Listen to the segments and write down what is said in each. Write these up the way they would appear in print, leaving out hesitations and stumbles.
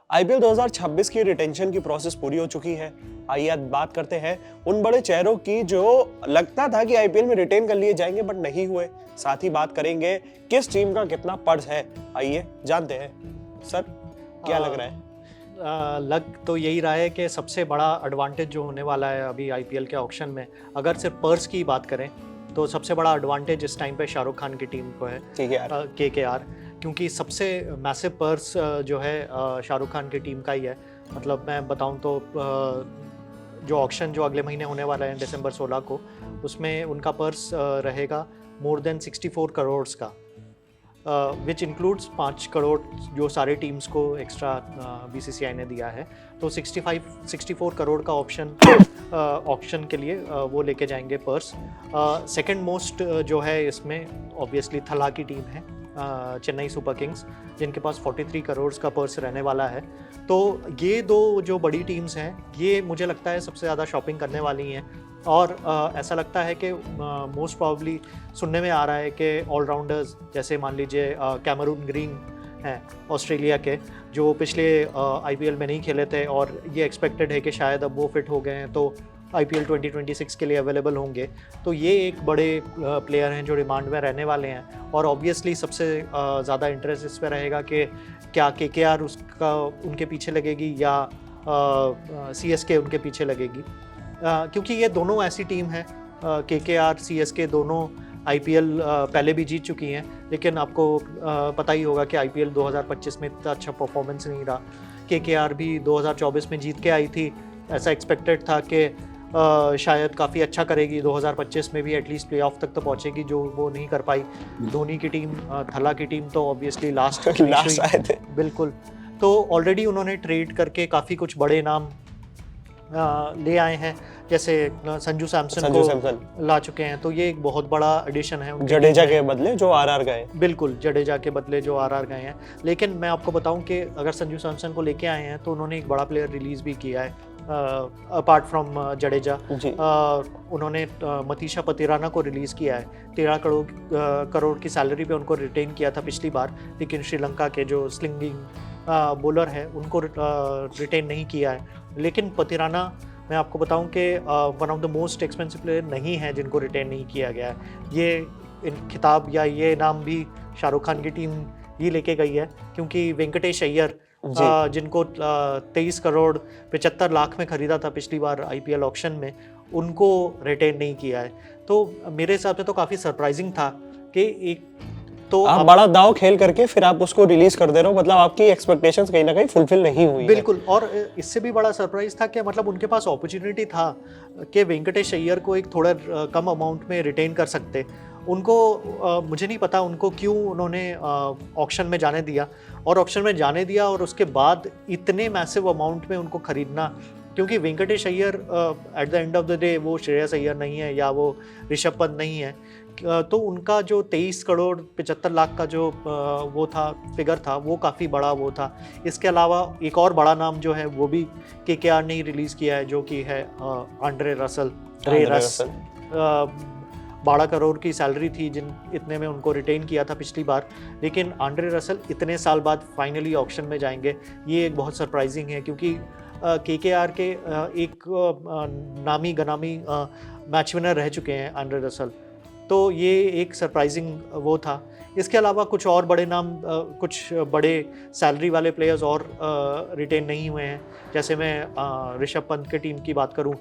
IPL 2026 की retention की process पूरी हो चुकी है। आइए आज बात करते हैं उन बड़े चेहरों की जो लगता था कि आईपीएल में रिटेन कर लिए जाएंगे बट नहीं हुए। साथ ही बात करेंगे किस टीम का कितना पर्स है। आइए जानते हैं। सर क्या लग रहा है? लग तो यही रहा है कि सबसे बड़ा एडवांटेज जो होने वाला है अभी आईपीएल के ऑक्शन में, अगर सिर्फ पर्स की बात करें तो सबसे बड़ा एडवांटेज इस टाइम पे शाहरुख खान की टीम को है, केकेआर, क्योंकि सबसे मैसिव पर्स जो है शाहरुख खान की टीम का ही है। मतलब मैं बताऊं तो जो ऑक्शन जो अगले महीने होने वाला है दिसंबर 16 को, उसमें उनका पर्स रहेगा मोर देन 64 करोड़ का, विच इंक्लूड्स 5 करोड़ जो सारे टीम्स को एक्स्ट्रा बीसीसीआई ने दिया है। तो 64 करोड़ का ऑप्शन के लिए वो लेके जाएंगे पर्स। सेकंड मोस्ट जो है इसमें ऑब्वियसली थला की टीम है, चेन्नई सुपर किंग्स, जिनके पास 43 करोड़ का पर्स रहने वाला है। तो ये दो जो बड़ी टीम्स हैं, ये मुझे लगता है सबसे ज़्यादा शॉपिंग करने वाली हैं। और ऐसा लगता है कि मोस्ट प्रॉब्ली सुनने में आ रहा है कि ऑलराउंडर्स जैसे मान लीजिए कैमरून ग्रीन हैं ऑस्ट्रेलिया के, जो पिछले आईपीएल में नहीं खेले थे और ये एक्सपेक्टेड है कि शायद अब वो फिट हो गए हैं तो आईपीएल 2026 के लिए अवेलेबल होंगे। तो ये एक बड़े प्लेयर हैं जो डिमांड में रहने वाले हैं। और ऑब्वियसली सबसे ज़्यादा इंटरेस्ट इस पर रहेगा कि क्या केकेआर उसका उनके पीछे लगेगी या सीएसके उनके पीछे लगेगी, क्योंकि ये दोनों ऐसी टीम है, केकेआर सीएसके दोनों आईपीएल पहले भी जीत चुकी हैं, लेकिन आपको पता ही होगा कि आईपीएल 2025 में इतना अच्छा परफॉर्मेंस नहीं रहा। केकेआर भी 2024 में जीत के आई थी, ऐसा एक्सपेक्टेड था कि शायद काफ़ी अच्छा करेगी, 2025 में भी एटलीस्ट प्लेऑफ तक तो पहुंचेगी, जो वो नहीं कर पाई। धोनी की टीम, थला की टीम तो ऑब्वियसली लास्ट आए थे। बिल्कुल। तो ऑलरेडी उन्होंने ट्रेड करके काफ़ी कुछ बड़े नाम ले आए हैं, जैसे संजू सैमसन को ला चुके हैं, तो ये एक बहुत बड़ा एडिशन है। जडेजा के बदले जो आरआर गए, बिल्कुल जडेजा के बदले जो आरआर गए हैं। लेकिन मैं आपको बताऊं कि अगर संजू सैमसन को लेके आए हैं तो उन्होंने एक बड़ा प्लेयर रिलीज भी किया है अपार्ट फ्रॉम जडेजा। उन्होंने मतीशा पतिराना को रिलीज़ किया है। 13 करोड़ की सैलरी पे उनको रिटेन किया था पिछली बार, लेकिन श्रीलंका के जो स्लिंगिंग बॉलर है उनको रिटेन नहीं किया है। लेकिन पतिराना, मैं आपको बताऊं कि one of the most expensive player नहीं है जिनको रिटेन नहीं किया गया है। ये खिताब या ये नाम भी शाहरुख खान की टीम ही लेके गई है, क्योंकि वेंकटेश अय्यर जिनको 23 करोड़ 75 लाख में खरीदा था पिछली बार आईपीएल ऑक्शन में, उनको रिटेन नहीं किया है। तो मेरे हिसाब से तो काफ़ी सरप्राइजिंग था कि एक तो आप बड़ा दाव खेल करके फिर आप उसको रिलीज कर दे रहे हो, मतलब आपकी एक्सपेक्टेशंस कहीं ना कहीं फुलफिल नहीं हुई। बिल्कुल। और इससे भी बड़ा सरप्राइज था कि मतलब उनके पास अपॉर्चुनिटी था कि वेंकटेश अय्यर को एक थोड़ा कम अमाउंट में रिटेन कर सकते। उनको मुझे नहीं पता उनको क्यों उन्होंने ऑक्शन में जाने दिया, और ऑक्शन में जाने दिया और उसके बाद इतने मैसिव अमाउंट में उनको खरीदना, क्योंकि Venkatesh Iyer at the end of the day वो श्रेयस अय्यर नहीं है या वो ऋषभ पंत नहीं है। तो उनका जो 23 करोड़ 75 लाख का जो वो था, फिगर था, वो काफ़ी बड़ा वो था। इसके अलावा एक और बड़ा नाम जो है वो भी केकेआर ने ही रिलीज़ किया है, जो कि है आंड्रे रसल। 12 करोड़ की सैलरी थी जिन इतने में उनको रिटेन किया था पिछली बार, लेकिन आंड्रे रसल इतने साल बाद फाइनली ऑक्शन में जाएंगे, ये एक बहुत सरप्राइजिंग है। क्योंकि केकेआर के एक नामी गनामी मैच विनर रह चुके हैं आंड्रे रसल, तो ये एक सरप्राइजिंग वो था। इसके अलावा कुछ और बड़े नाम, कुछ बड़े सैलरी वाले प्लेयर्स और रिटेन नहीं हुए हैं। जैसे मैं ऋषभ पंत के टीम की बात करूं,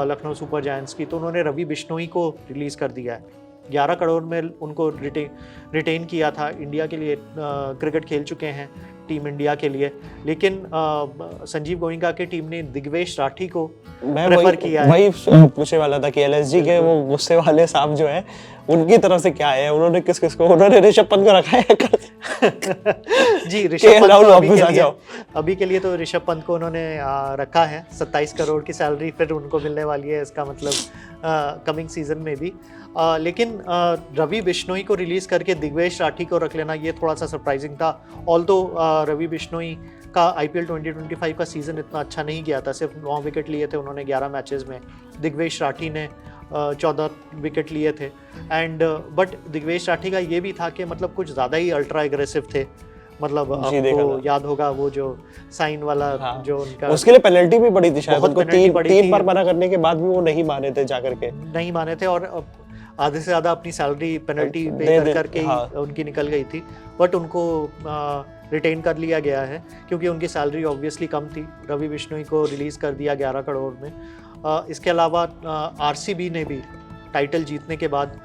लखनऊ सुपर जायंट्स की, तो उन्होंने रवि बिश्नोई को रिलीज़ कर दिया है। 11 करोड़ में उनको रिटेन किया था। इंडिया के लिए क्रिकेट खेल चुके हैं टीम इंडिया के लिए, लेकिन संजीव गोयनका की टीम ने दिग्वेश राठी को प्रेफर किया है। वही पूछने वाला था कि एलएसजी के वो गुस्से वाले साहब जो है उनकी तरफ से क्या है, उन्होंने किस को, उन्होंने ऋषभ पंत को रखा है जी, ऋषभ पंत अभी के लिए तो ऋषभ पंत को उन्होंने रखा है। 27 करोड़ की सैलरी फिर उनको मिलने वाली है, इसका मतलब कमिंग सीजन में भी। लेकिन रवि बिश्नोई को रिलीज़ करके दिग्वेश राठी को रख लेना, ये थोड़ा सा सरप्राइजिंग था। ऑल्दो रवि बिश्नोई का आईपीएल 2025 का सीज़न इतना अच्छा नहीं गया था, सिर्फ 9 विकेट लिए थे उन्होंने 11 मैचेस में। दिग्वेश राठी ने 14 विकेट लिए थे। एंड बट दिग्वेश राठी का ये भी था कि मतलब कुछ ज़्यादा ही अल्ट्रा एग्रेसिव थे। मतलब जी, देखा आपको था। याद होगा वो जो साइन वाला हाँ। जो उनका उसके लिए पेनल्टी भी पड़ी थी शायद, बहुत उनको पेनल्टी पड़ी तीन थी। बार मना करने के बाद भी वो नहीं माने थे जाकर के। नहीं माने थे, और आधे से ज़्यादा अपनी सैलरी पेनल्टी पे दे कर दे करके ही हाँ। उनकी निकल गई थी, बट उनको रिटेन कर लिया गया है क्योंकि उनकी सैलरी ऑब्वियसली कम थी। रवि बिश्नोई को रिलीज़ कर दिया 11 करोड़ में। इसके अलावा आरसीबी ने भी टाइटल जीतने के बाद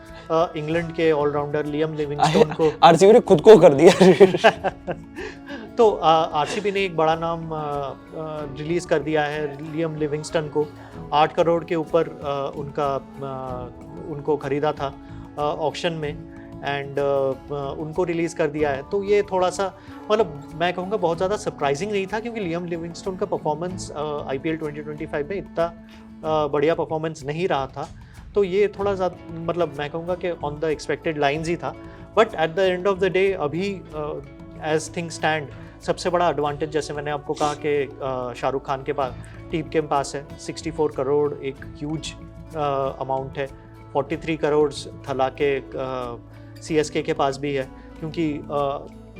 इंग्लैंड के ऑलराउंडर लियम लिविंगस्टोन को आरसीबी ने खुद को कर दिया। तो आरसीबी ने एक बड़ा नाम रिलीज कर दिया है, लियम लिविंगस्टन को। 8 करोड़ के ऊपर उनको खरीदा था ऑक्शन में, एंड उनको रिलीज़ कर दिया है। तो ये थोड़ा सा मतलब मैं कहूँगा बहुत ज़्यादा सरप्राइजिंग नहीं था, क्योंकि लियम लिविंगस्टोन का परफॉर्मेंस आईपीएल 2025 में इतना बढ़िया परफॉर्मेंस नहीं रहा था। तो ये थोड़ा सा मतलब मैं कहूँगा कि ऑन द एक्सपेक्टेड लाइंस ही था। But at the end of the day अभी एज थिंग स्टैंड सबसे बड़ा एडवांटेज, जैसे मैंने आपको कहा कि शाहरुख खान के पास, टीम के पास है 64 करोड़, एक ह्यूज अमाउंट है। 43 करोड़ थला के सीएसके के पास भी है, क्योंकि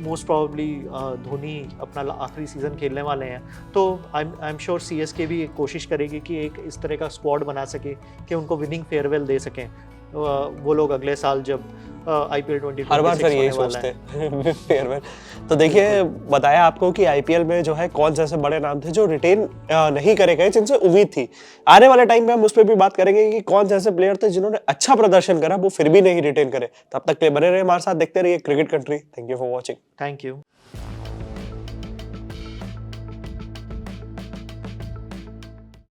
मोस्ट प्रॉब्ली धोनी अपना आखिरी सीज़न खेलने वाले हैं। तो आई एम श्योर सीएसके भी कोशिश करेगी कि एक इस तरह का स्क्वाड बना सके कि उनको विनिंग फेयरवेल दे सकें वो लोग अगले साल जब आईपीएल 2026 हर बार सर यही सोचते हैं फेयरवेल। तो देखिए, बताया आपको कि आईपीएल में जो है कौन से ऐसे बड़े नाम थे जो रिटेन नहीं करे गए, जिनसे उम्मीद थी। आने वाले टाइम में हम उस पर भी बात करेंगे कि कौन से ऐसे प्लेयर थे जिन्होंने अच्छा प्रदर्शन करा, वो फिर भी नहीं रिटेन करे। तब तक के बने रहे हमारे साथ, देखते रहिए cricket country. Thank you for watching. Thank you.